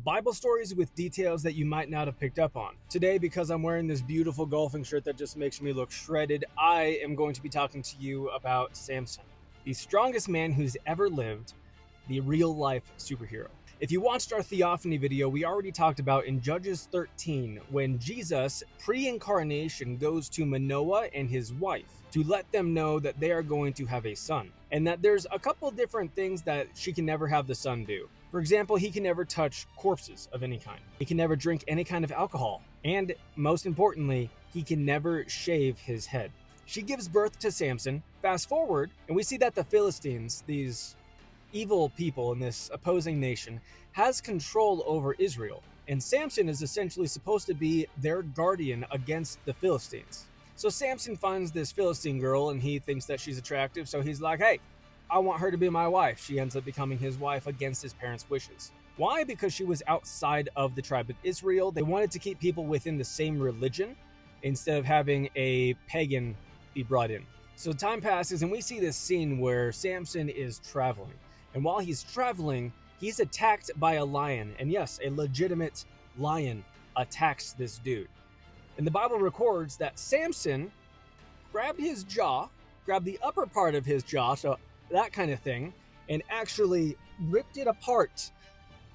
Bible stories with details that you might not have picked up on. Today, because I'm wearing this beautiful golfing shirt that just makes me look shredded, I am going to be talking to you about Samson, the strongest man who's ever lived, the real life superhero. If you watched our theophany video, we already talked about in Judges 13 when Jesus, pre-incarnation, goes to Manoah and his wife to let them know that they are going to have a son, and that there's a couple different things that she can never have the son do. For example, he can never touch corpses of any kind. He can never drink any kind of alcohol. And most importantly, he can never shave his head. She gives birth to Samson. Fast forward, and we see that the Philistines, these evil people in this opposing nation, has control over Israel. And Samson is essentially supposed to be their guardian against the Philistines. So Samson finds this Philistine girl and he thinks that she's attractive. So he's like, hey, I want her to be my wife. She ends up becoming his wife against his parents' wishes. Why? Because she was outside of the tribe of Israel. They wanted to keep people within the same religion instead of having a pagan be brought in. So time passes and we see this scene where Samson is traveling. And while he's traveling, he's attacked by a lion. And yes, a legitimate lion attacks this dude. And the Bible records that Samson grabbed his jaw, grabbed the upper part of his jaw, so that kind of thing, and actually ripped it apart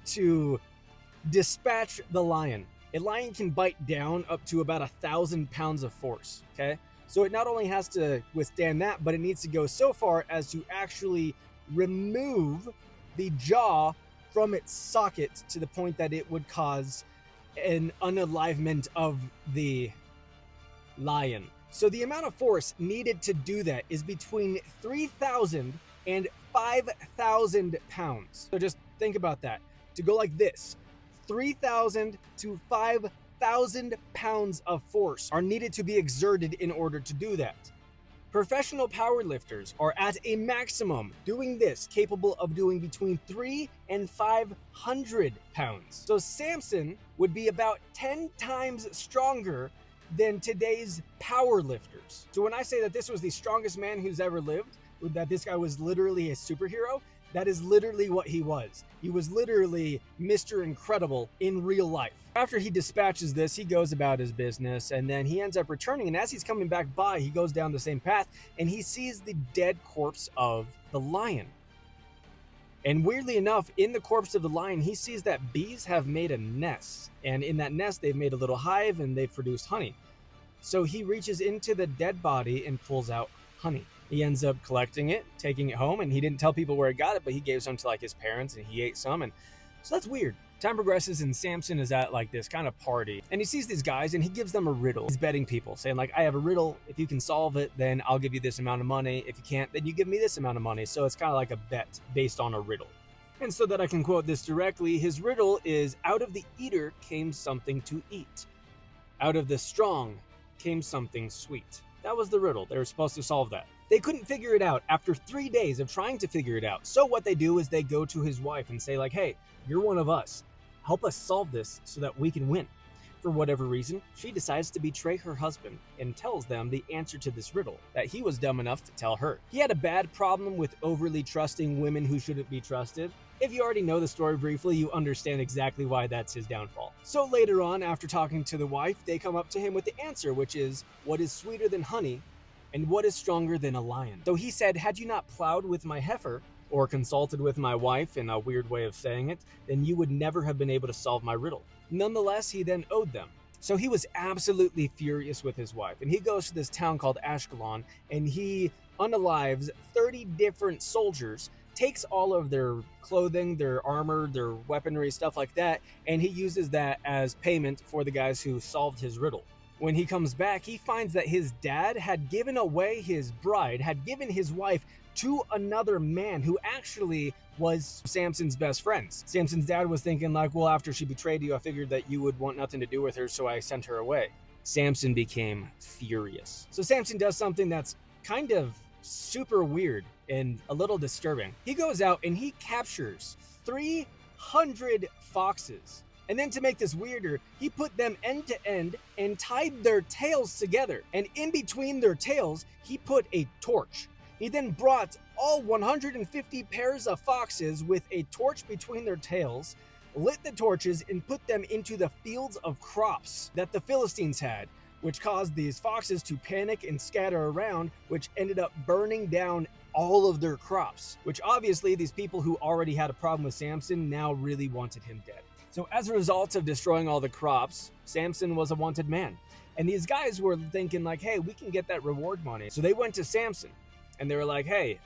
to dispatch the lion. A lion can bite down up to about 1,000 pounds of force, okay? So it not only has to withstand that, but it needs to go so far as to actually remove the jaw from its socket to the point that it would cause an unalivement of the lion. So the amount of force needed to do that is between 3,000 and 5,000 pounds. So just think about that. To go like this, 3,000 to 5,000 pounds of force are needed to be exerted in order to do that. Professional powerlifters are at a maximum doing this, capable of doing between 3 and 500 pounds. So Samson would be about 10 times stronger than today's powerlifters. So when I say that this was the strongest man who's ever lived, that this guy was literally a superhero, that is literally what he was. He was literally Mr. Incredible in real life. After he dispatches this, he goes about his business and then he ends up returning. And as he's coming back by, he goes down the same path and he sees the dead corpse of the lion. And weirdly enough, in the corpse of the lion, he sees that bees have made a nest. And in that nest, they've made a little hive and they've produced honey. So he reaches into the dead body and pulls out honey. He ends up collecting it, taking it home, and he didn't tell people where he got it, but he gave some to like his parents and he ate some. And so that's weird. Time progresses and Samson is at like this kind of party and he sees these guys and he gives them a riddle. He's betting people, saying like, I have a riddle. If you can solve it, then I'll give you this amount of money. If you can't, then you give me this amount of money. So it's kind of like a bet based on a riddle. And so that I can quote this directly, his riddle is, out of the eater came something to eat. Out of the strong came something sweet. That was the riddle. They were supposed to solve that. They couldn't figure it out after 3 days of trying to figure it out. So what they do is they go to his wife and say like, hey, you're one of us. Help us solve this so that we can win. For whatever reason, she decides to betray her husband and tells them the answer to this riddle that he was dumb enough to tell her. He had a bad problem with overly trusting women who shouldn't be trusted. If you already know the story briefly, you understand exactly why that's his downfall. So later on, after talking to the wife, they come up to him with the answer, which is, what is sweeter than honey and what is stronger than a lion? So he said, had you not plowed with my heifer, or consulted with my wife, in a weird way of saying it, then you would never have been able to solve my riddle. Nonetheless, he then owed them. So he was absolutely furious with his wife, and he goes to this town called Ashkelon, and he unalives 30 different soldiers, takes all of their clothing, their armor, their weaponry, stuff like that, and he uses that as payment for the guys who solved his riddle. When he comes back, he finds that his dad had given away his bride, had given his wife to another man who actually was Samson's best friends. Samson's dad was thinking like, well, after she betrayed you, I figured that you would want nothing to do with her, so I sent her away. Samson became furious. So Samson does something that's kind of super weird and a little disturbing. He goes out and he captures 300 foxes. And then to make this weirder, he put them end to end and tied their tails together. And in between their tails, he put a torch. He then brought all 150 pairs of foxes with a torch between their tails, lit the torches, and put them into the fields of crops that the Philistines had, which caused these foxes to panic and scatter around, which ended up burning down all of their crops, which obviously these people who already had a problem with Samson now really wanted him dead. So as a result of destroying all the crops, Samson was a wanted man. And these guys were thinking like, hey, we can get that reward money. So they went to Samson and they were like, hey,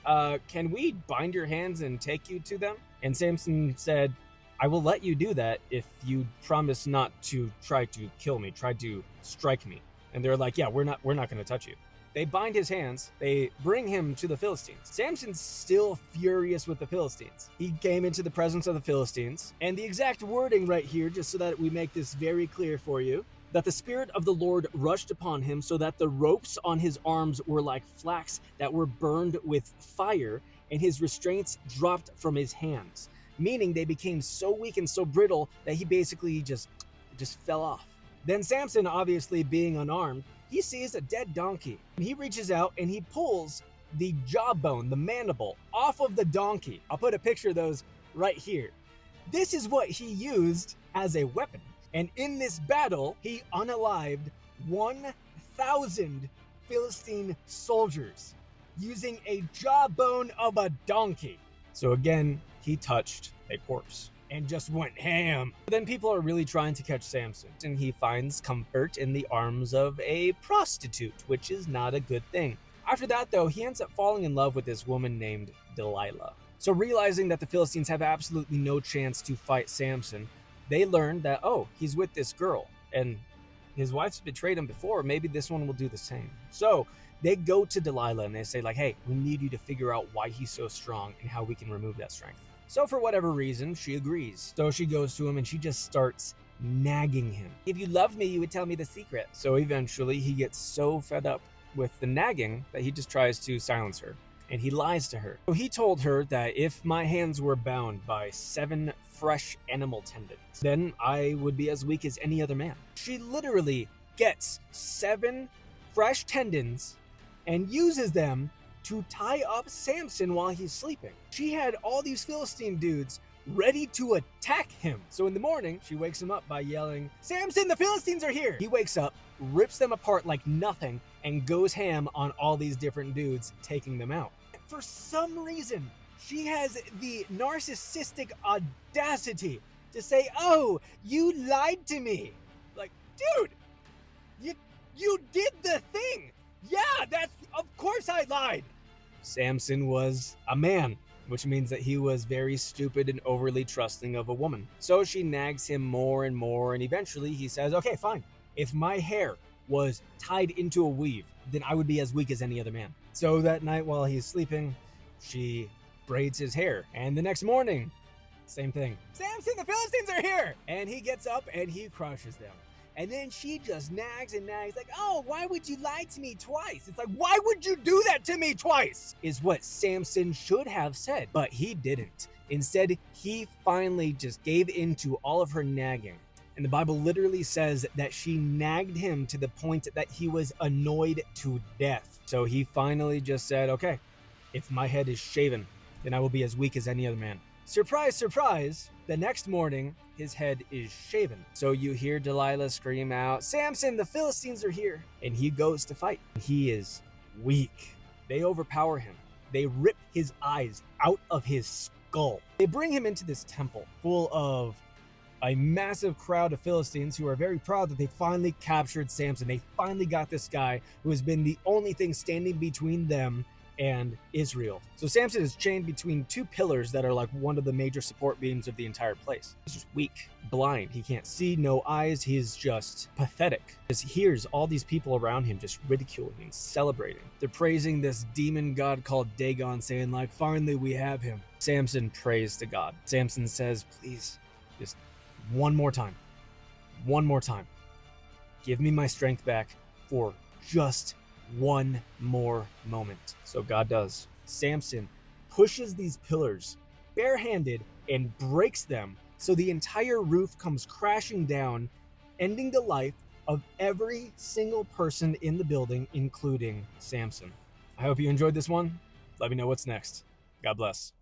can we bind your hands and take you to them? And Samson said, I will let you do that if you promise not to try to kill me, try to strike me. And they're like, yeah, we're not going to touch you. They bind his hands, they bring him to the Philistines. Samson's still furious with the Philistines. He came into the presence of the Philistines, and the exact wording right here, just so that we make this very clear for you, that the Spirit of the Lord rushed upon him so that the ropes on his arms were like flax that were burned with fire, and his restraints dropped from his hands, meaning they became so weak and so brittle that he basically just fell off. Then Samson, obviously being unarmed, he sees a dead donkey. He reaches out and he pulls the jawbone, the mandible, off of the donkey. I'll put a picture of those right here. This is what he used as a weapon. And in this battle, he unalived 1,000 Philistine soldiers using a jawbone of a donkey. So again, he touched a corpse and just went ham. Then people are really trying to catch Samson, and he finds comfort in the arms of a prostitute, which is not a good thing. After that, though, he ends up falling in love with this woman named Delilah. So realizing that the Philistines have absolutely no chance to fight Samson, they learn that, oh, he's with this girl, and his wife's betrayed him before, maybe this one will do the same. So they go to Delilah and they say like, hey, we need you to figure out why he's so strong and how we can remove that strength. So for whatever reason, she agrees. So she goes to him and she just starts nagging him. If you loved me, you would tell me the secret. So eventually he gets so fed up with the nagging that he just tries to silence her. And he lies to her. So he told her that if my hands were bound by 7 fresh animal tendons, then I would be as weak as any other man. She literally gets 7 fresh tendons and uses them to tie up Samson while he's sleeping. She had all these Philistine dudes ready to attack him. So in the morning, she wakes him up by yelling, Samson, the Philistines are here! He wakes up, rips them apart like nothing, and goes ham on all these different dudes, taking them out. For some reason, she has the narcissistic audacity to say, oh, you lied to me. Like, dude, you did the thing. Yeah, of course I lied. Samson was a man, which means that he was very stupid and overly trusting of a woman. So she nags him more and more, and eventually he says, okay, fine. If my hair was tied into a weave, then I would be as weak as any other man. So that night while he's sleeping, she braids his hair. And the next morning, same thing. Samson, the Philistines are here! And he gets up and he crushes them. And then she just nags and nags like, oh, why would you lie to me twice? It's like, why would you do that to me twice? Is what Samson should have said, but he didn't. Instead, he finally just gave in to all of her nagging. And the Bible literally says that she nagged him to the point that he was annoyed to death. So he finally just said, okay, if my head is shaven, then I will be as weak as any other man. Surprise, surprise, the next morning, his head is shaven. So you hear Delilah scream out, Samson, the Philistines are here. And he goes to fight. He is weak. They overpower him. They rip his eyes out of his skull. They bring him into this temple full of a massive crowd of Philistines who are very proud that they finally captured Samson. They finally got this guy who has been the only thing standing between them and Israel. So Samson is chained between 2 pillars that are like one of the major support beams of the entire place. He's just weak, blind. He can't see, no eyes. He's just pathetic. He hears all these people around him just ridiculing and celebrating. They're praising this demon god called Dagon, saying like, finally we have him. Samson prays to God. Samson says, please, just one more time. Give me my strength back for just one more moment. So God does. Samson pushes these pillars barehanded and breaks them, so the entire roof comes crashing down, ending the life of every single person in the building, including Samson. I hope you enjoyed this one. Let me know what's next. God bless.